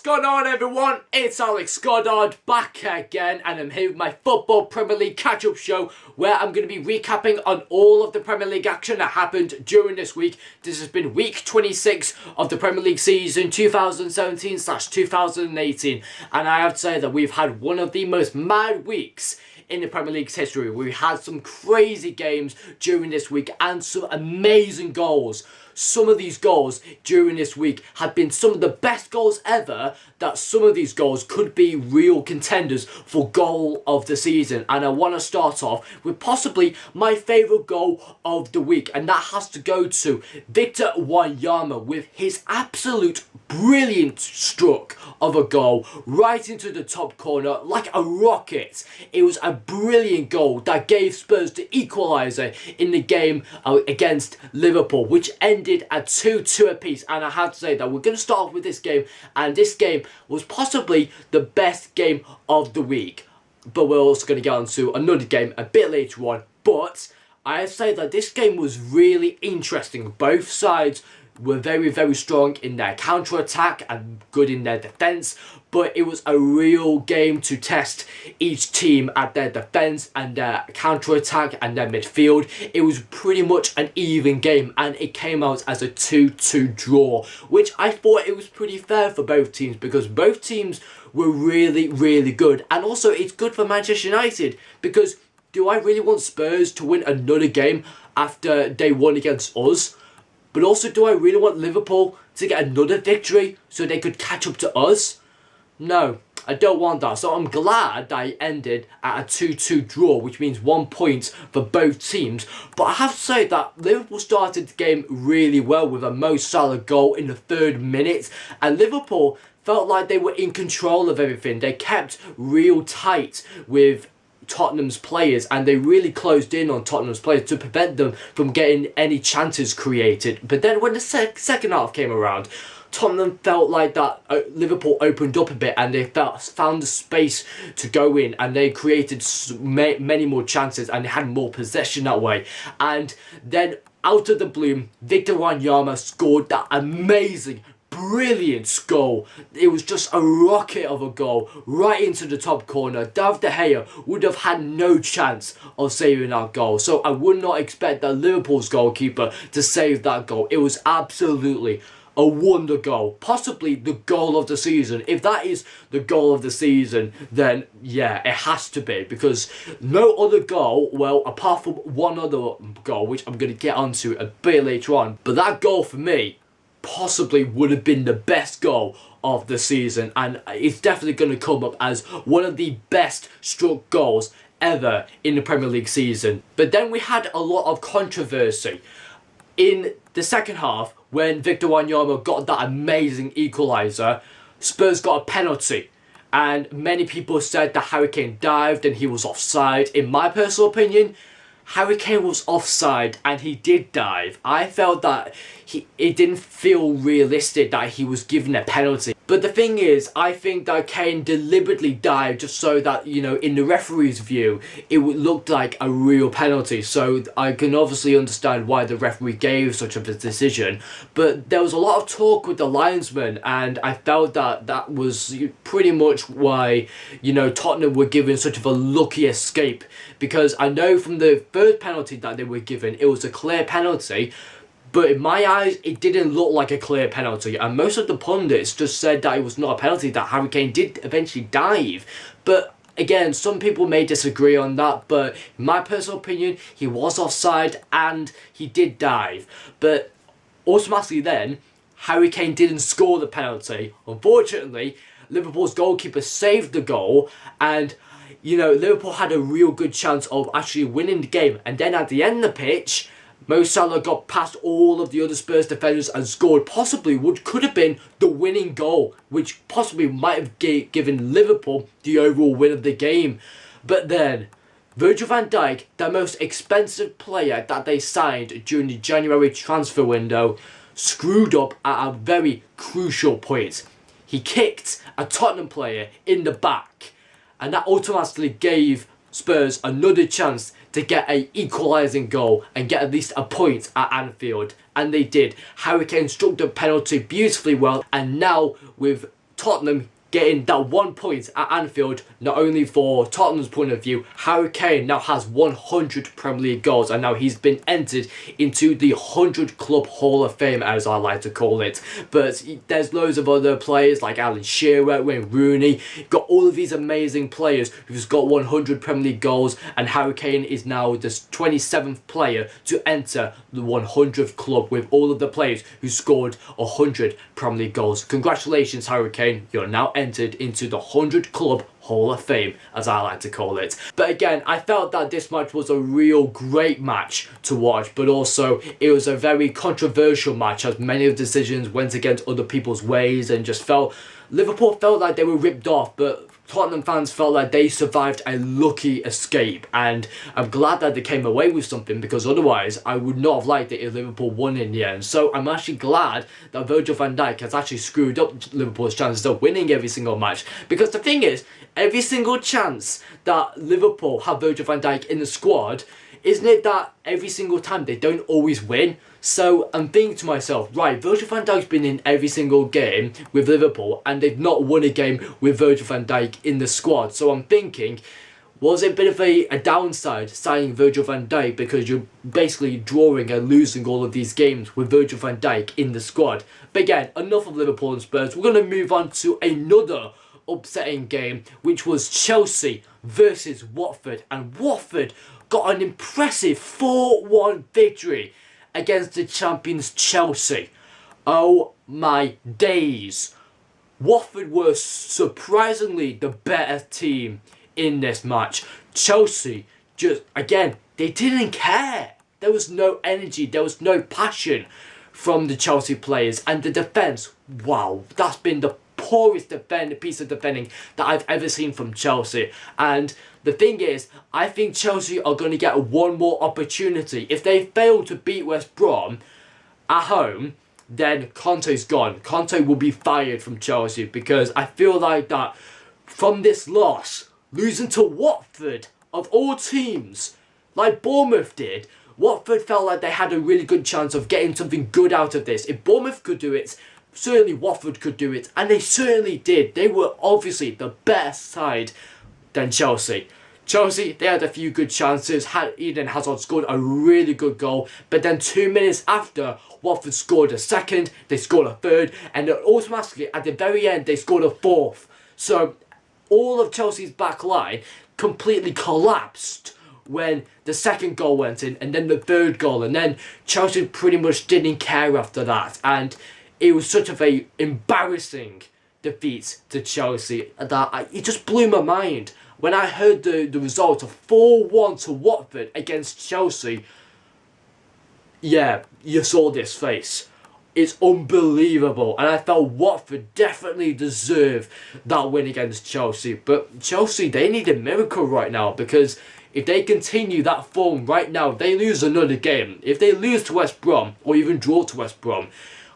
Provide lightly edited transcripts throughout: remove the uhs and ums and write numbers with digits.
What's going on, everyone? It's Alex Goddard back again, and I'm here with my Football Premier League catch-up show where I'm going to be recapping on all of the Premier League action that happened during this week. This has been week 26 of the Premier League season 2017/2018, and I have to say that we've had one of the most mad weeks in the Premier League's history. We had some crazy games during this week and some amazing goals. Some of these goals during this week have been some of the best goals ever, that some of these goals could be real contenders for goal of the season. And I want to start off with possibly my favourite goal of the week, and that has to go to Victor Wanyama with his absolute brilliant stroke of a goal right into the top corner like a rocket. It was a brilliant goal that gave Spurs the equaliser in the game against Liverpool, which ended at 2-2 apiece. And I have to say that we're going to start off with this game, and this game was possibly the best game of the week. But we're also going to get on to another game a bit later on. But I have to say that this game was really interesting. Both sides were very, very strong in their counter-attack and good in their defence, but it was a real game to test each team at their defence and their counter-attack and their midfield. It was pretty much an even game, and it came out as a 2-2 draw, which I thought it was pretty fair for both teams, because both teams were really, really good. And also it's good for Manchester United, because do I really want Spurs to win another game after they won against us? But also, do I really want Liverpool to get another victory so they could catch up to us? No, I don't want that. So I'm glad that it ended at a 2-2 draw, which means 1 point for both teams. But I have to say that Liverpool started the game really well with a Mo Salah goal in the 3rd minute. And Liverpool felt like they were in control of everything. They kept real tight with Tottenham's players, and they really closed in on Tottenham's players to prevent them from getting any chances created. But then when the second half came around, Tottenham felt like that Liverpool opened up a bit, and they found the space to go in, and they created many more chances, and they had more possession that way. And then out of the blue, Victor Wanyama scored that amazing, brilliant goal. It was just a rocket of a goal right into the top corner. David De Gea would have had no chance of saving that goal. So I would not expect that Liverpool's goalkeeper to save that goal. It was absolutely a wonder goal. Possibly the goal of the season. If that is the goal of the season, then yeah, it has to be, because no other goal, well, apart from one other goal, which I'm going to get onto a bit later on, but that goal for me possibly would have been the best goal of the season, and it's definitely going to come up as one of the best struck goals ever in the Premier League season. But then we had a lot of controversy in the second half when Victor Wanyama got that amazing equaliser. Spurs got a penalty, and many people said that Harry Kane dived and he was offside. In my personal opinion, Harry Kane was offside and he did dive. I felt that it didn't feel realistic that he was given a penalty. But the thing is, I think that Kane deliberately dived just so that, you know, in the referee's view, it would look like a real penalty. So I can obviously understand why the referee gave such a decision. But there was a lot of talk with the linesman, and I felt that that was pretty much why, you know, Tottenham were given such of a lucky escape. Because I know from the first penalty that they were given, it was a clear penalty. But in my eyes, it didn't look like a clear penalty. And most of the pundits just said that it was not a penalty, that Harry Kane did eventually dive. But again, some people may disagree on that. But in my personal opinion, he was offside and he did dive. But automatically then, Harry Kane didn't score the penalty. Unfortunately, Liverpool's goalkeeper saved the goal, and you know, Liverpool had a real good chance of actually winning the game. And then at the end of the pitch, Mo Salah got past all of the other Spurs defenders and scored possibly what could have been the winning goal, which possibly might have given Liverpool the overall win of the game. But then Virgil van Dijk, the most expensive player that they signed during the January transfer window, screwed up at a very crucial point. He kicked a Tottenham player in the back, and that automatically gave Spurs another chance to get an equalising goal and get at least a point at Anfield. And they did. Harry Kane struck the penalty beautifully well, and now with Tottenham getting that 1 point at Anfield, not only for Tottenham's point of view, Harry Kane now has 100 Premier League goals, and now he's been entered into the 100 Club Hall of Fame, as I like to call it. But there's loads of other players like Alan Shearer, Wayne Rooney. You've got all of these amazing players who've got 100 Premier League goals, and Harry Kane is now the 27th player to enter the 100th club with all of the players who scored 100 Premier League goals. Congratulations, Harry Kane, you're now entered into the 100 Club Hall of Fame, as I like to call it. But again, I felt that this match was a real great match to watch, but also it was a very controversial match, as many of the decisions went against other people's ways, and just Liverpool felt like they were ripped off, but Tottenham fans felt like they survived a lucky escape, and I'm glad that they came away with something, because otherwise I would not have liked it if Liverpool won in the end. So I'm actually glad that Virgil van Dijk has actually screwed up Liverpool's chances of winning every single match, because the thing is, every single chance that Liverpool have Virgil van Dijk in the squad, isn't it that every single time they don't always win? So I'm thinking to myself, right, Virgil van Dijk's been in every single game with Liverpool and they've not won a game with Virgil van Dijk in the squad. So I'm thinking, was it a bit of a downside signing Virgil van Dijk, because you're basically drawing and losing all of these games with Virgil van Dijk in the squad? But again, enough of Liverpool and Spurs. We're going to move on to another upsetting game, which was Chelsea versus Watford, and Watford got an impressive 4-1 victory against the champions Chelsea. Oh my days. Watford were surprisingly the better team in this match. Chelsea, just again, they didn't care. There was no energy, there was no passion from the Chelsea players, and the defence, wow, that's been the poorest piece of defending that I've ever seen from Chelsea. And the thing is, I think Chelsea are going to get one more opportunity. If they fail to beat West Brom at home, then Conte's gone. Conte will be fired from Chelsea, because I feel like that from this loss, losing to Watford, of all teams, like Bournemouth did, Watford felt like they had a really good chance of getting something good out of this. If Bournemouth could do it, certainly Watford could do it, and they certainly did. They were obviously the best side than Chelsea. Chelsea, they had a few good chances. Eden Hazard scored a really good goal, but then 2 minutes after, Watford scored a second, they scored a third, and then automatically at the very end they scored a fourth. So all of Chelsea's back line completely collapsed when the second goal went in, and then the third goal, and then Chelsea pretty much didn't care after that, and it was such a embarrassing defeat to Chelsea that it just blew my mind. When I heard the result of 4-1 to Watford against Chelsea, yeah, you saw this face. It's unbelievable, and I felt Watford definitely deserved that win against Chelsea. But Chelsea, they need a miracle right now, because if they continue that form right now, they lose another game. If they lose to West Brom, or even draw to West Brom,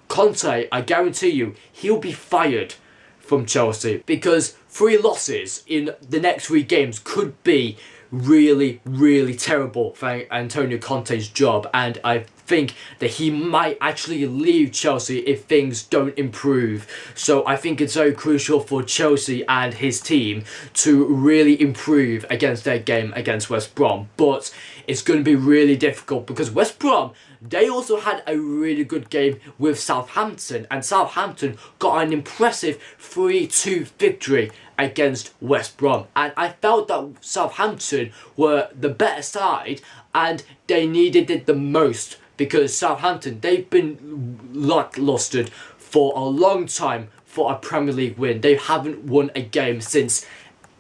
Conte, I guarantee you, he'll be fired from Chelsea, because 3 losses in the next 3 games could be really, really terrible for Antonio Conte's job, and I think that he might actually leave Chelsea if things don't improve. So I think it's very crucial for Chelsea and his team to really improve against their game against West Brom, but it's going to be really difficult, because West Brom, they also had a really good game with Southampton, and Southampton got an impressive 3-2 victory against West Brom, and I felt that Southampton were the better side and they needed it the most, because Southampton, they've been lackluster for a long time for a Premier League win. They haven't won a game since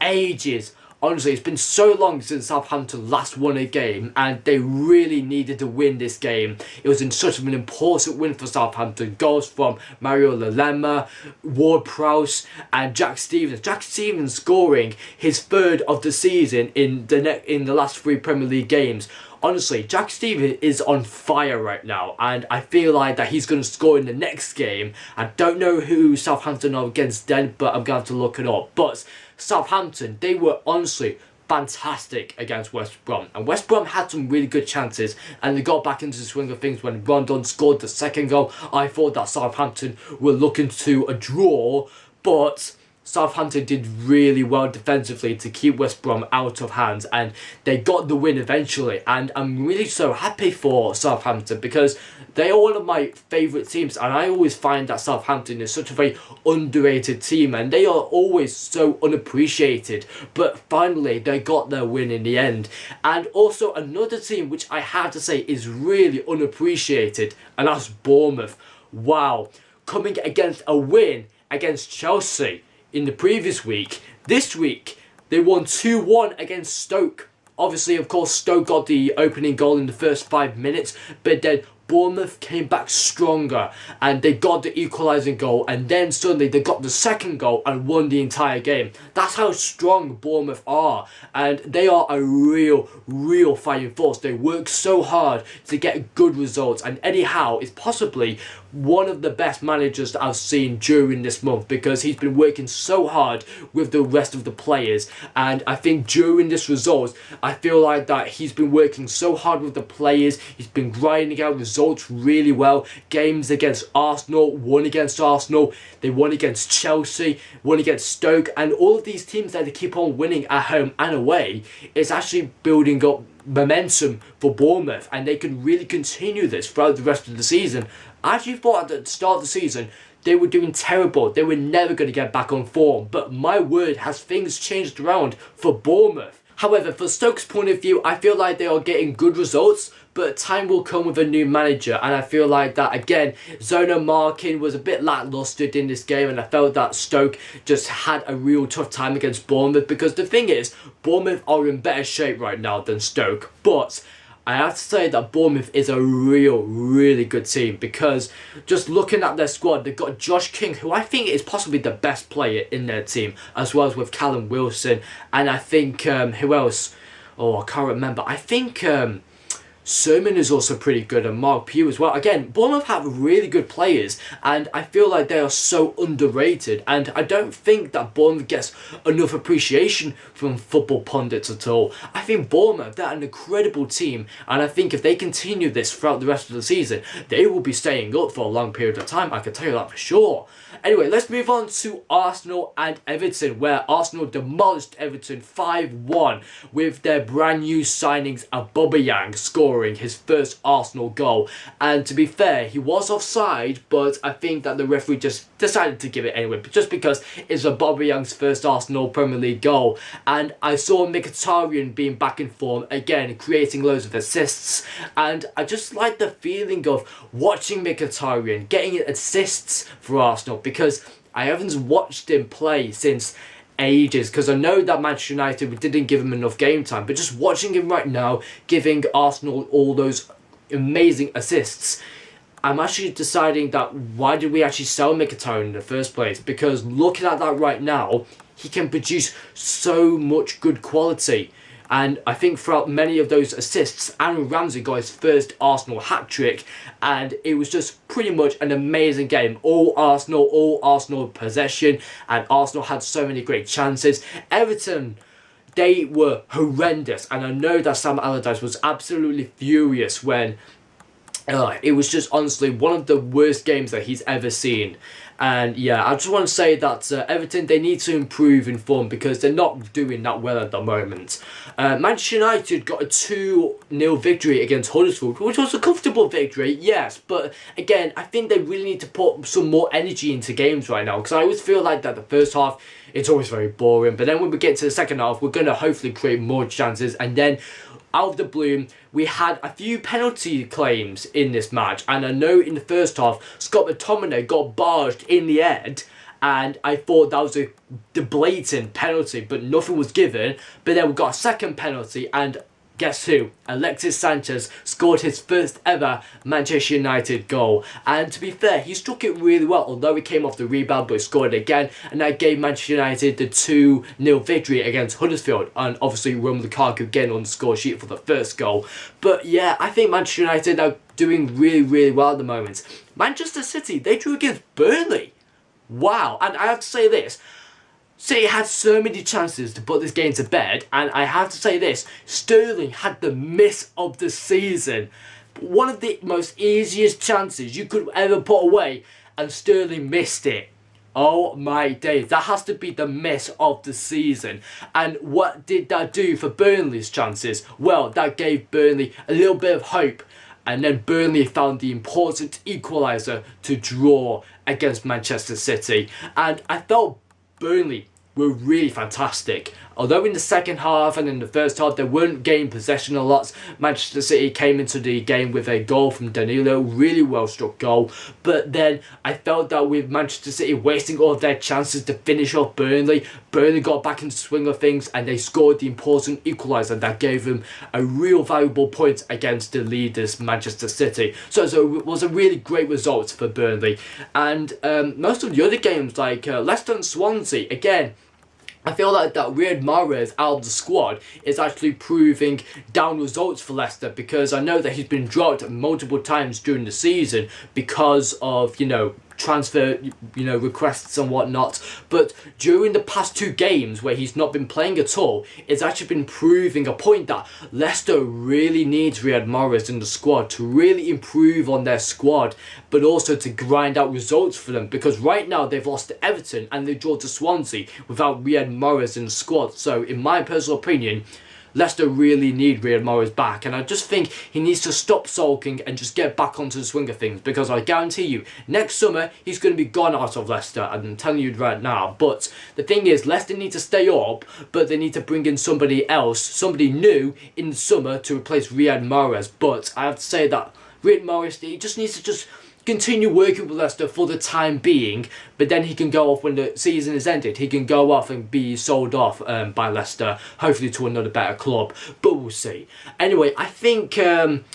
ages. Honestly, it's been so long since Southampton last won a game, and they really needed to win this game. It was in such an important win for Southampton. Goals from Mario Lalema, Ward-Prowse, and Jack Stevens. Jack Stevens scoring his 3rd of the season in the last 3 Premier League games. Honestly, Jack Stevens is on fire right now, and I feel like that he's going to score in the next game. I don't know who Southampton are against then, but I'm going to have to look it up. But Southampton, they were honestly fantastic against West Brom, and West Brom had some really good chances, and they got back into the swing of things when Rondon scored the second goal. I thought that Southampton were looking to a draw, But Southampton did really well defensively to keep West Brom out of hands, and they got the win eventually. And I'm really so happy for Southampton because they are one of my favourite teams, and I always find that Southampton is such a very underrated team, and they are always so unappreciated. But finally, they got their win in the end. And also another team which I have to say is really unappreciated, and that's Bournemouth. Wow, coming against a win against Chelsea in the previous week. This week, they won 2-1 against Stoke. Obviously, of course, Stoke got the opening goal in the first 5 minutes, but then Bournemouth came back stronger and they got the equalising goal, and then suddenly they got the second goal and won the entire game. That's how strong Bournemouth are, and they are a real fighting force. They work so hard to get good results, and Eddie Howe is possibly one of the best managers that I've seen during this month because he's been working so hard with the rest of the players. And I think during this results, I feel like that he's been working so hard with the players. He's been grinding out results really well. Games against Arsenal, won against Arsenal, they won against Chelsea, won against Stoke, and all of these teams that they keep on winning at home and away, it's actually building up momentum for Bournemouth, and they can really continue this throughout the rest of the season. I actually thought at the start of the season they were doing terrible, they were never going to get back on form, but my word, has things changed around for Bournemouth. However, for Stoke's point of view, I feel like they are getting good results, but time will come with a new manager, and I feel like that again, Zona Markin was a bit lackluster in this game, and I felt that Stoke just had a real tough time against Bournemouth, because the thing is, Bournemouth are in better shape right now than Stoke, but I have to say that Bournemouth is a really good team, because just looking at their squad, they've got Josh King, who I think is possibly the best player in their team, as well as with Callum Wilson, and I think, who else? Oh, I can't remember. I think Sermon is also pretty good, and Mark Pugh as well. Again, Bournemouth have really good players, and I feel like they are so underrated, and I don't think that Bournemouth gets enough appreciation from football pundits at all. I think Bournemouth, they're an incredible team, and I think if they continue this throughout the rest of the season, they will be staying up for a long period of time, I can tell you that for sure. Anyway, let's move on to Arsenal and Everton, where Arsenal demolished Everton 5-1 with their brand new signings, Aubameyang scoring his first Arsenal goal. And to be fair, he was offside, but I think that the referee just decided to give it anyway, just because it's Aubameyang's first Arsenal Premier League goal. And I saw Mkhitaryan being back in form again, creating loads of assists, and I just like the feeling of watching Mkhitaryan getting assists for Arsenal, because I haven't watched him play since ages, because I know that Manchester United didn't give him enough game time, but just watching him right now giving Arsenal all those amazing assists, I'm actually deciding that why did we actually sell Mkhitaryan in the first place? Because looking at that right now, he can produce so much good quality. And I think throughout many of those assists, Aaron Ramsey got his first Arsenal hat-trick, and it was just pretty much an amazing game. All Arsenal possession, and Arsenal had so many great chances. Everton, they were horrendous, and I know that Sam Allardyce was absolutely furious when it was just honestly one of the worst games that he's ever seen. And yeah, I just want to say that Everton, they need to improve in form because they're not doing that well at the moment. Manchester United got a 2-0 victory against Huddersfield, which was a comfortable victory, yes. But again, I think they really need to put some more energy into games right now, because I always feel like that the first half, it's always very boring. But then when we get to the second half, we're going to hopefully create more chances. And then out of the blue, we had a few penalty claims in this match, and I know in the first half, Scott McTominay got barged in the head, and I thought that was the blatant penalty, but nothing was given. But then we got a second penalty, and guess who? Alexis Sanchez scored his first ever Manchester United goal. And to be fair, he struck it really well, although he came off the rebound, but he scored it again. And that gave Manchester United the 2-0 victory against Huddersfield. And obviously Romelu Lukaku getting on the score sheet for the first goal. But yeah, I think Manchester United are doing really well at the moment. Manchester City, they drew against Burnley. Wow. And I have to say this, City had so many chances to put this game to bed, and I have to say this, Sterling had the miss of the season. One of the most easiest chances you could ever put away, and Sterling missed it. Oh my days, that has to be the miss of the season. And what did that do for Burnley's chances? Well, that gave Burnley a little bit of hope. And then Burnley found the important equaliser to draw against Manchester City. And I felt Burnley were really fantastic. Although in the second half and in the first half they weren't gaining possession a lot, Manchester City came into the game with a goal from Danilo, really well struck goal. But then I felt that with Manchester City wasting all of their chances to finish off Burnley, Burnley got back into the swing of things and they scored the important equaliser that gave them a real valuable point against the leaders Manchester City. So it was a really great result for Burnley. And most of the other games like Leicester and Swansea, again, I feel like that Riyad Mahrez out of the squad is actually proving down results for Leicester, because I know that he's been dropped multiple times during the season because of, transfer, requests and whatnot. But during the past 2 games where he's not been playing at all, it's actually been proving a point that Leicester really needs Riyad Mahrez in the squad to really improve on their squad, but also to grind out results for them, because right now they've lost to Everton and they draw to Swansea without Riyad Mahrez in the squad. So in my personal opinion, Leicester really need Riyad Mahrez back, and I just think he needs to stop sulking and just get back onto the swing of things, because I guarantee you, next summer he's going to be gone out of Leicester, and I'm telling you right now. But the thing is, Leicester need to stay up, but they need to bring in somebody else, somebody new in the summer to replace Riyad Mahrez. But I have to say that Riyad Mahrez, he just needs to continue working with Leicester for the time being, but then he can go off when the season is ended. He can go off and be sold off by Leicester, hopefully to another better club, but we'll see. Anyway, I think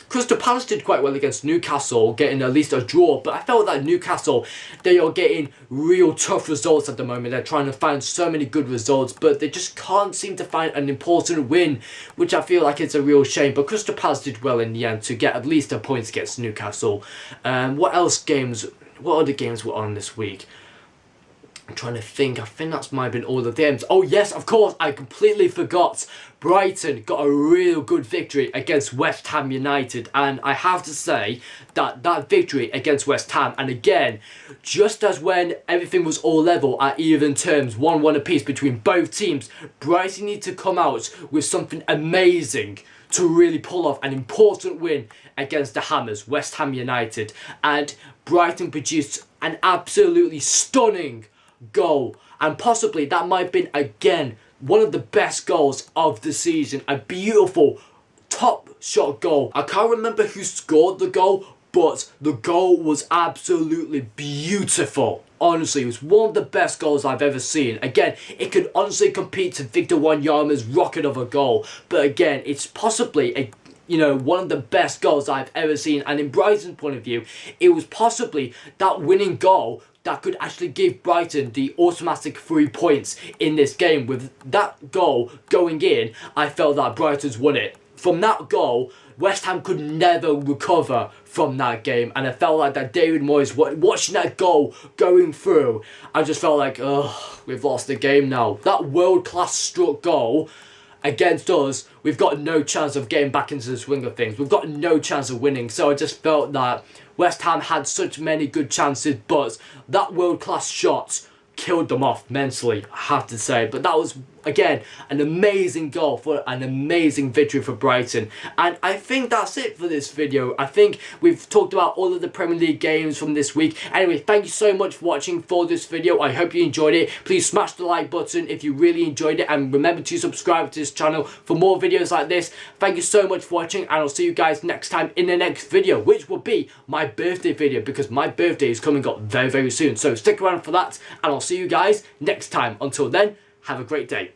Crystal Palace did quite well against Newcastle, getting at least a draw, but I felt that Newcastle, they are getting real tough results at the moment. They're trying to find so many good results, but they just can't seem to find an important win, which I feel like it's a real shame. But Crystal Palace did well in the end to get at least a point against Newcastle. What other games were on this week? I'm trying to think. I think that's might have been all the games. Oh yes, of course, I completely forgot. Brighton got a real good victory against West Ham United, and I have to say that that victory against West Ham, and again, just as when everything was all level at even terms, 1-1 apiece between both teams, Brighton need to come out with something amazing to really pull off an important win against the Hammers, West Ham United. And Brighton produced an absolutely stunning goal, and possibly that might have been again one of the best goals of the season. A beautiful top shot goal. I can't remember who scored the goal, but the goal was absolutely beautiful. Honestly, it was one of the best goals I've ever seen. Again, it could honestly compete to Victor Wanyama's rocket of a goal, but again, it's possibly one of the best goals I've ever seen. And in Brighton's point of view, it was possibly that winning goal that could actually give Brighton the automatic 3 points in this game. With that goal going in, I felt that Brighton's won it. From that goal, West Ham could never recover from that game, and I felt like that David Moyes, watching that goal going through, I just felt like, we've lost the game now. That world-class struck goal against us, we've got no chance of getting back into the swing of things. We've got no chance of winning. So I just felt that West Ham had such many good chances, but that world-class shot killed them off mentally, I have to say. But that was, again, an amazing goal for an amazing victory for Brighton. And I think that's it for this video. I think we've talked about all of the Premier League games from this week. Anyway, thank you so much for watching for this video. I hope you enjoyed it. Please smash the like button if you really enjoyed it, and remember to subscribe to this channel for more videos like this. Thank you so much for watching, and I'll see you guys next time in the next video, which will be my birthday video, because my birthday is coming up very, very soon. So stick around for that, and I'll see you guys next time. Until then, have a great day.